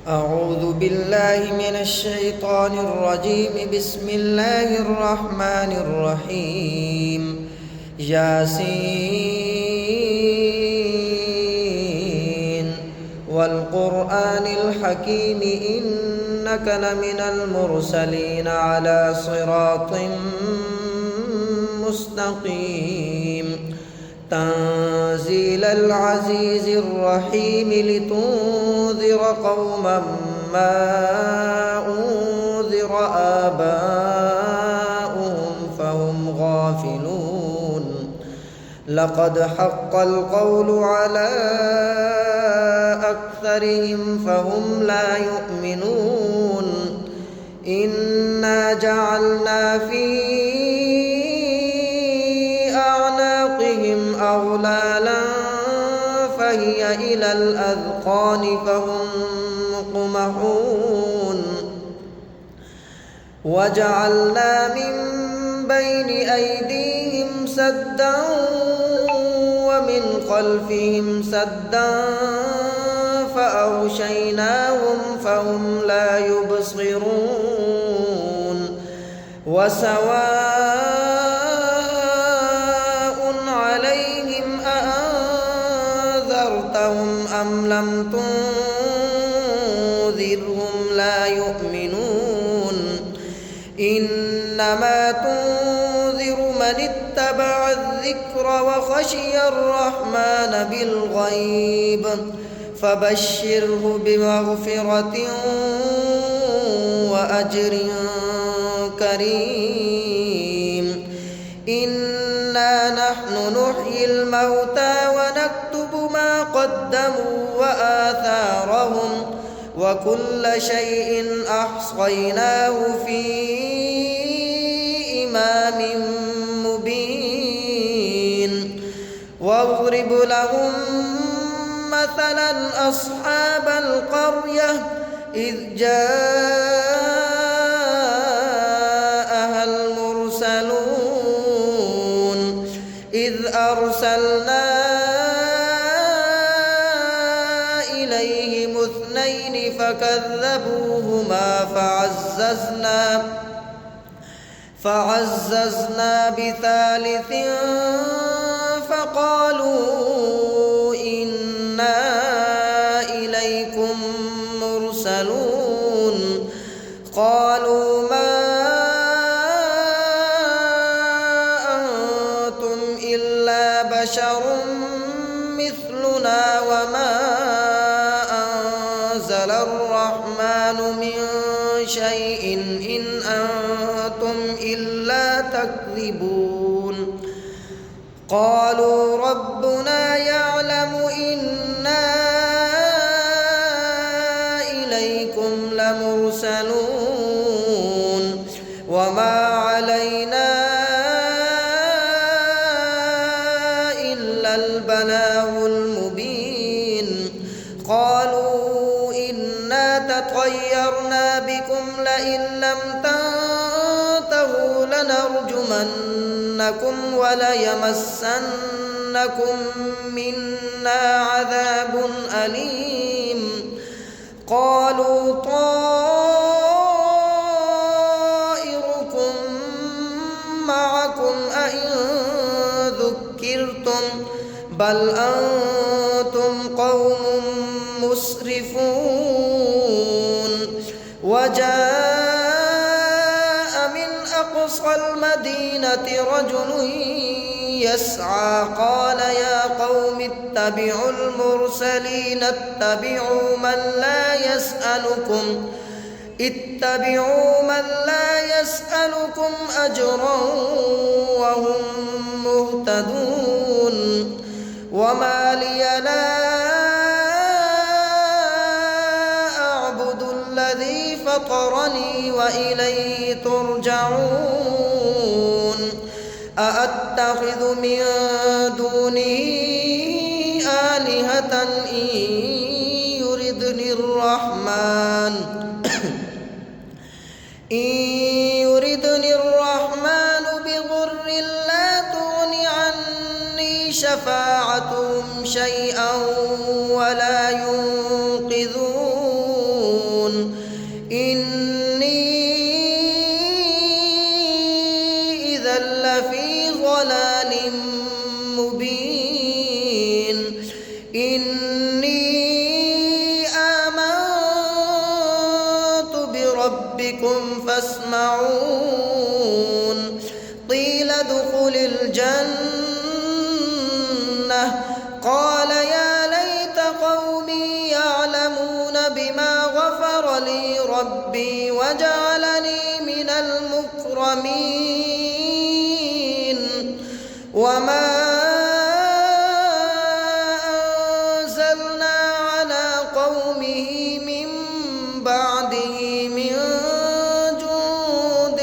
أعوذ بالله من الشيطان الرجيم. بسم الله الرحمن الرحيم. ياسين والقرآن الحكيم إنك لمن المرسلين على صراط مستقيم. تنزيل العزيز الرحيم لتنذر قوما ما أنذر آباؤهم فهم غافلون. لقد حق القول على أكثرهم فهم لا يؤمنون. إنا جعلنا في أعناقهم أغلالا فهي إلى الأذقان فهم مقمحون. وجعلنا من بين أيديهم سدا ومن خلفهم سدا فأغشيناهم فهم لا يبصرون. وسواء عليهم أأنذرتهم أم لم تنذرهم لا يؤمنون. إنما تنذر من اتبع الذكر وخشي الرحمن بالغيب فبشره بمغفرة وأجر كريم. إنا نحن نحيي الموتى ونكتب ما قدموا وآثارهم وكل شيء أحصيناه في إمام مبين. واضرب لهم مثلا أصحاب القرية إذ جاءها المرسلون إذ أرسلنا إليهم اثنين فكذبوهما فعززنا بثالث فقالوا إنا إليكم مرسلون. قالوا ما أنتم إلا بشر مثلنا وما أنزل الرحمن من شيء إن أنتم إلا تكذبون. قالوا ربنا يعلم إنا إليكم لمرسلون وما علينا إلا البلاغ المبين. قالوا إنا تطيرنا بكم لئن لم تنتهوا لنرجمنكم وليمسنكم منا عذاب أليم. قالوا طائركم معكم أئن ذكرتم بل أنتم قوم مسرفون. وجاء من أقصى المدينة رجل يسعى قال يا قوم اتبعوا المرسلين اتبعوا من لا يسألكم أجرا وهم مهتدون. وما لي لا أعبد الذي فطرني وإليه ترجعون. أأتخذ من دونه آلهة إن يردني الرحمن بضر لا تغن عني شفاعتهم شيئا ولا ينقذون. ربكم فاسمعون قيل ادخل الجنة قال يا ليت قومي يعلمون بما غفر لي ربي وجعلني من المكرمين وما أنزلنا على قومه من بعده من جند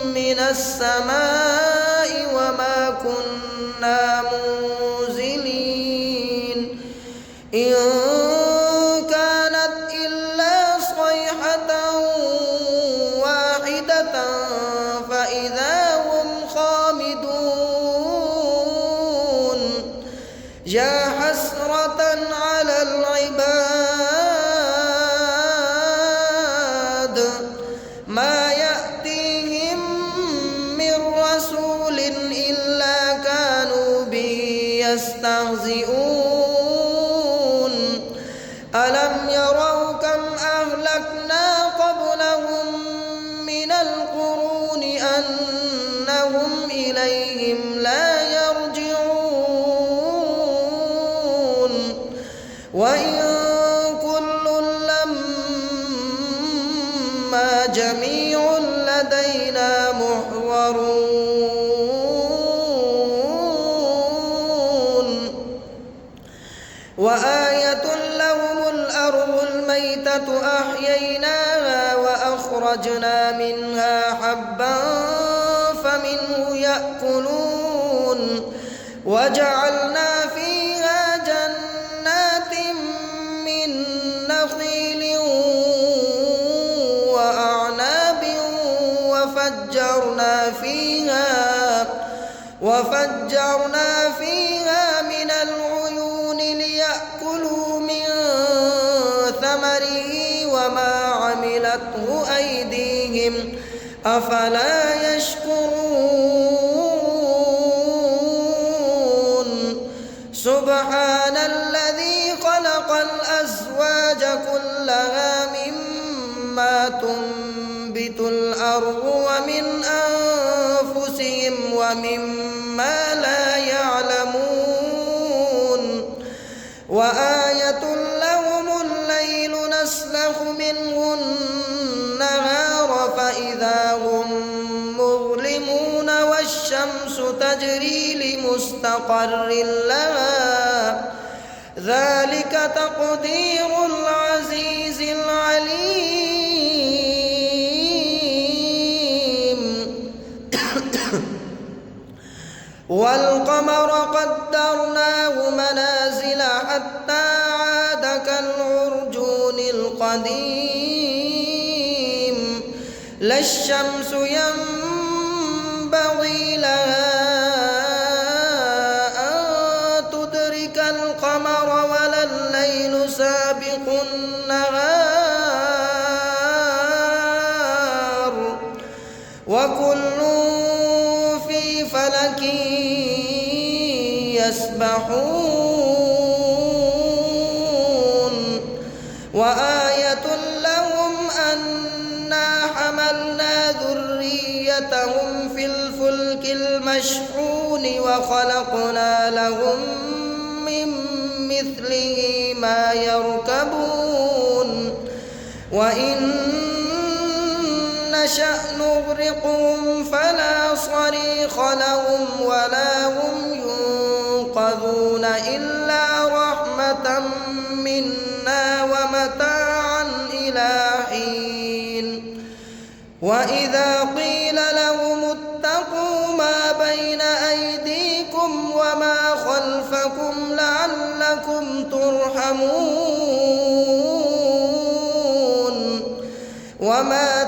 من السماء وما كنا منزلين إن كانت إلا صيحة واحدة فإذا هم خامدون يا حسرة على العباد ما يأتيهم من رسول إلا كانوا به يستهزئون ألم يروا كم أهلكنا قبلهم من القرون أنهم إليهم لا يرجعون وإن كل لما جميع لدينا محضرون وآية لهم الأرض الميتة أحييناها وأخرجنا منها حبا فمنه يأكلون وجعلنا فيها جنات من نخيل وأعناب وفجرنا فيها من العيون ليأكلوا من ثمره وما عملته أيديهم أفلا يشكرون سبحان الذي خلق الأزواج كلها مما تنبت الأرض ومن أنفسهم ومما لا يعلمون وآية لهم الليل نسلخ منه النهار فإذا هم مظلمون والشمس تجري لمستقر لها ذلك تقدير العزيز العليم والقمر قدرناه منازل حتى عاد كالعرجون القديم لا الشمس ينبغي لها أن تدرك القمر ولا الليل سابق النهار وكل في فلك يسبحون وآية لهم أنا حملنا ذريتهم في الفلك المشحون وخلقنا لهم من مثله ما يركبون وإن نشأ نغرقهم فلا صريخ لهم ولا هم ينقذون إلا رحمة منا ومتاعا إلى حين وإذا قيل لهم اتقوا ما بين أيديكم وما خلفكم لعلكم ترحمون وما